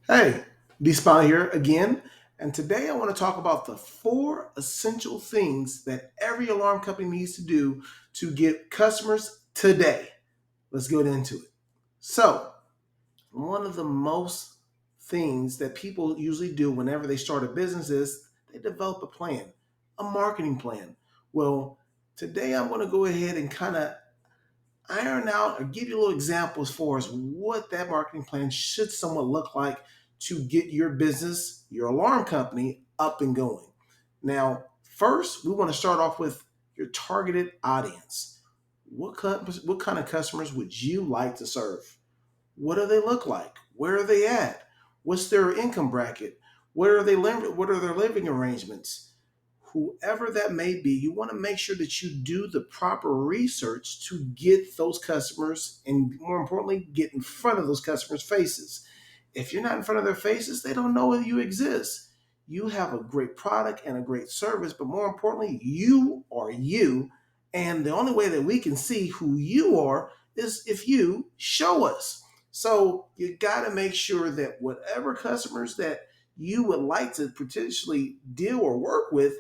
Hey, D-Spy here again, and today I want to talk about the four essential things that every alarm company needs to do to get customers today. Let's get into it. So, one of the most things that people usually do whenever they start a business is they develop a plan, a marketing plan. Well, today I'm going to go ahead and kind of iron out or give you a little example as far as what that marketing plan should somewhat look like to get your business, your alarm company up and going. Now, first, we want to start off with your targeted audience. What kind of customers would you like to serve? What do they look like? Where are they at? What's their income bracket? What are their living arrangements? Whoever that may be, you want to make sure that you do the proper research to get those customers and more importantly, get in front of those customers' faces. If you're not in front of their faces, they don't know that you exist. You have a great product and a great service, but more importantly, you are you. And the only way that we can see who you are is if you show us. So you got to make sure that whatever customers that you would like to potentially deal or work with,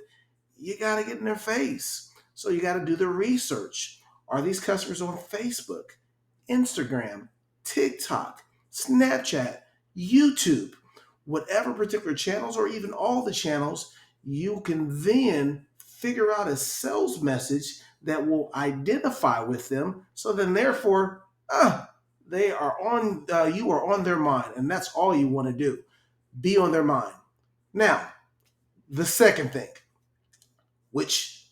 you got to get in their face. So you got to do the research. Are these customers on Facebook, Instagram, TikTok, Snapchat, YouTube, whatever particular channels, or even all the channels? You can then figure out a sales message that will identify with them. So then, therefore, they are on. You are on their mind, and that's all you want to do. Be on their mind. Now, the second thing, which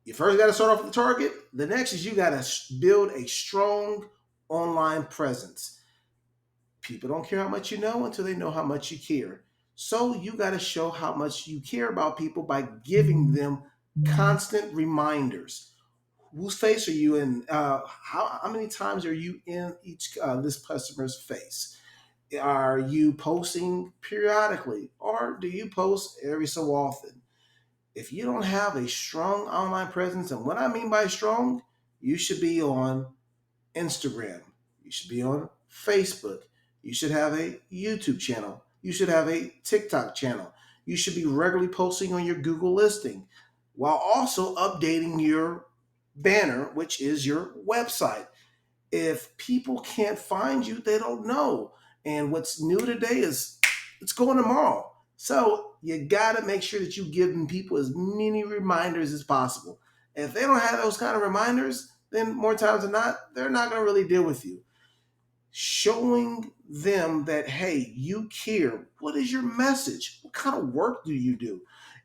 you first got to start off with the target. The next is you got to build a strong online presence. People don't care how much you know until they know how much you care. So you got to show how much you care about people by giving them constant reminders. Whose face are you in? How many times are you in each this customer's face? Are you posting periodically, or do you post every so often? If you don't have a strong online presence, and what I mean by strong, you should be on Instagram, you should be on Facebook, you should have a YouTube channel, you should have a TikTok channel, you should be regularly posting on your Google listing while also updating your banner, which is your website. If people can't find you, they don't know. And what's new today is it's going tomorrow. So you got to make sure that you give people as many reminders as possible. If they don't have those kind of reminders, then more times than not, they're not going to really deal with you. Showing them that, hey, you care. What is your message? What kind of work do you do?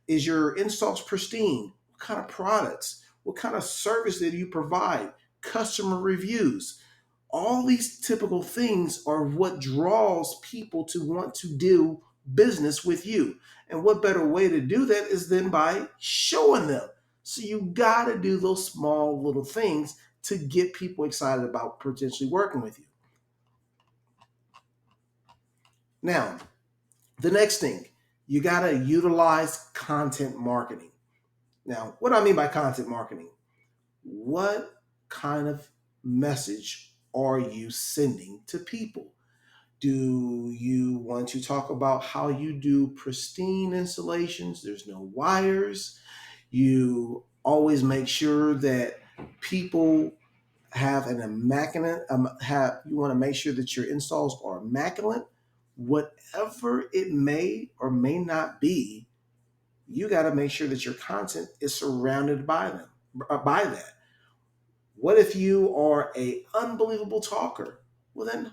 Is your installs pristine? What kind of products? What kind of service do you provide? Customer reviews. All these typical things are what draws people to want to do business with you. And what better way to do that is than by showing them. So you got to do those small little things to get people excited about potentially working with you. Now, the next thing, you got to utilize content marketing. Now, what do I mean by content marketing? What kind of message are you sending to people? Do you want to talk about how you do pristine installations? There's no wires. You always make sure that people have an immaculate have you want to make sure that your installs are immaculate. Whatever it may or may not be, you got to make sure that your content is surrounded by them by that. What if you are a unbelievable talker? Well, then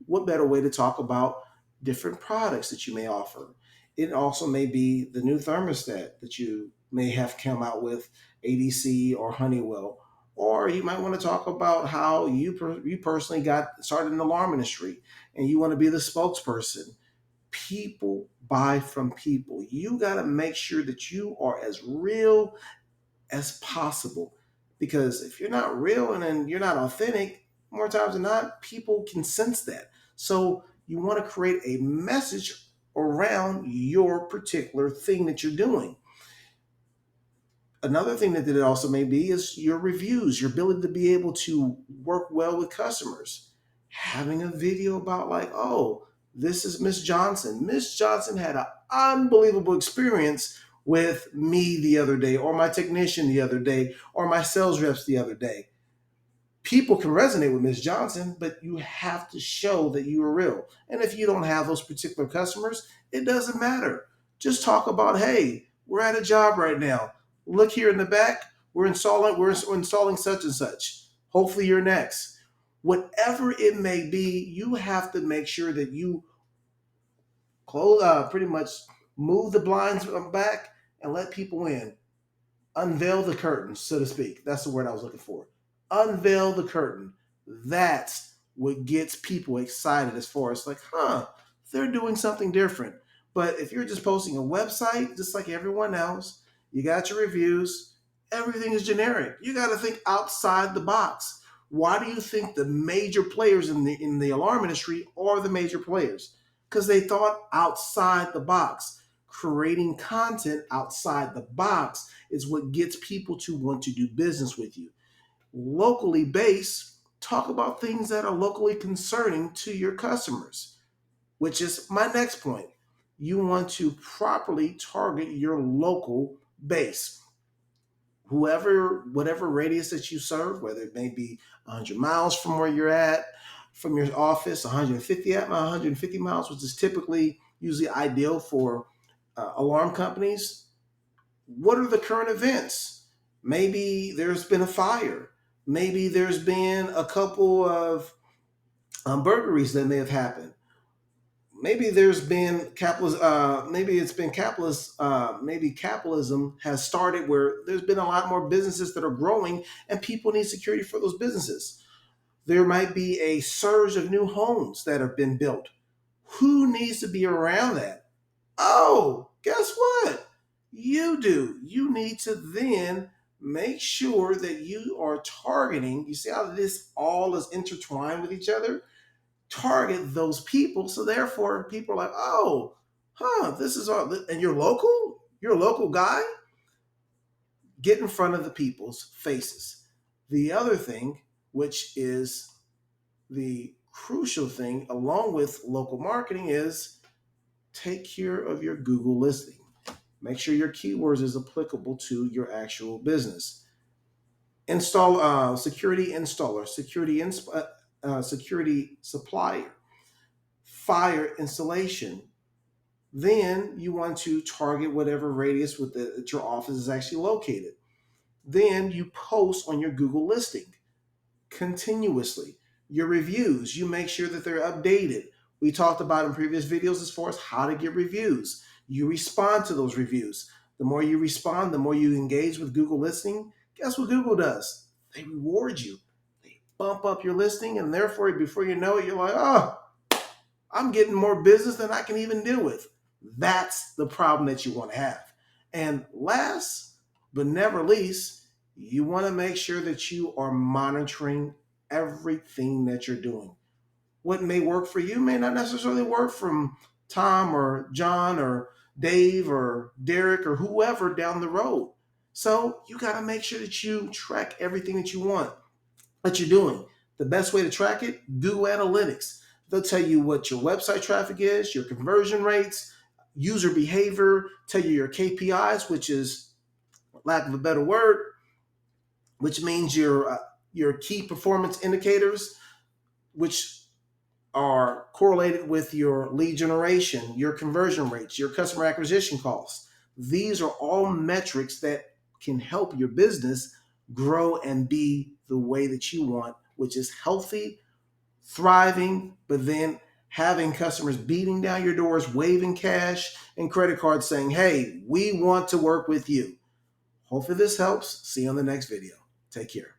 what better way to talk about different products that you may offer? It also may be the new thermostat that you may have come out with, ADC or Honeywell. Or you might want to talk about how you personally got started in the alarm industry and you want to be the spokesperson. People buy from people. You got to make sure that you are as real as possible. Because if you're not real and then you're not authentic, more times than not, people can sense that. So you want to create a message around your particular thing that you're doing. Another thing that it also may be is your reviews, your ability to be able to work well with customers. Having a video about, like, oh, This is Miss Johnson. Miss Johnson had an unbelievable experience with me the other day, or my technician the other day, or my sales reps the other day. People can resonate with Miss Johnson, but you have to show that you are real. And if you don't have those particular customers, it doesn't matter. Just talk about, hey, we're at a job right now. Look here in the back, we're installing such and such. Hopefully you're next. Whatever it may be, you have to make sure that you pretty much move the blinds back and let people in. Unveil the curtain, so to speak. That's the word I was looking for. Unveil the curtain. That's what gets people excited as far as like, they're doing something different. But if you're just posting a website, just like everyone else, you got your reviews, everything is generic. You got to think outside the box. Why do you think the major players in the alarm industry are the major players? Because they thought outside the box. Creating content outside the box is what gets people to want to do business with you. Locally based, talk about things that are locally concerning to your customers, which is my next point. You want to properly target your local base. Whatever radius that you serve, whether it may be 100 miles from where you're at, from your office, 150 miles, which is typically usually ideal for alarm companies. What are the current events? Maybe there's been a fire. Maybe there's been a couple of burglaries that may have happened. Maybe there's been capitalist. Maybe it's been capitalist. Maybe capitalism has started where there's been a lot more businesses that are growing, and people need security for those businesses. There might be a surge of new homes that have been built. Who needs to be around that? Oh, guess what? You do. You need to then make sure that you are targeting. You see how this all is intertwined with each other? Target those people. So therefore, people are like, oh, this is all. And you're local? You're a local guy? Get in front of the people's faces. The other thing, which is the crucial thing, along with local marketing, is take care of your Google listing. Make sure your keywords is applicable to your actual business. Install security installer, security supplier, fire installation. Then you want to target whatever radius that your office is actually located. Then you post on your Google listing continuously. Your reviews, you make sure that they're updated. We talked about in previous videos as far as how to get reviews. You respond to those reviews. The more you respond, the more you engage with Google listing. Guess what Google does? They reward you. They bump up your listing, and therefore, before you know it, you're like, oh, I'm getting more business than I can even deal with. That's the problem that you want to have. And last but never least, you want to make sure that you are monitoring everything that you're doing. What may work for you may not necessarily work from Tom or John or Dave or Derek or whoever down the road. So you got to make sure that you track everything that you're doing. The best way to track it, Google Analytics. They'll tell you what your website traffic is, your conversion rates, user behavior, tell you your KPIs, which is, lack of a better word, which means your key performance indicators, which are correlated with your lead generation, your conversion rates, your customer acquisition costs. These are all metrics that can help your business grow and be the way that you want, which is healthy, thriving, but then having customers beating down your doors, waving cash and credit cards saying, hey, we want to work with you. Hopefully this helps. See you on the next video. Take care.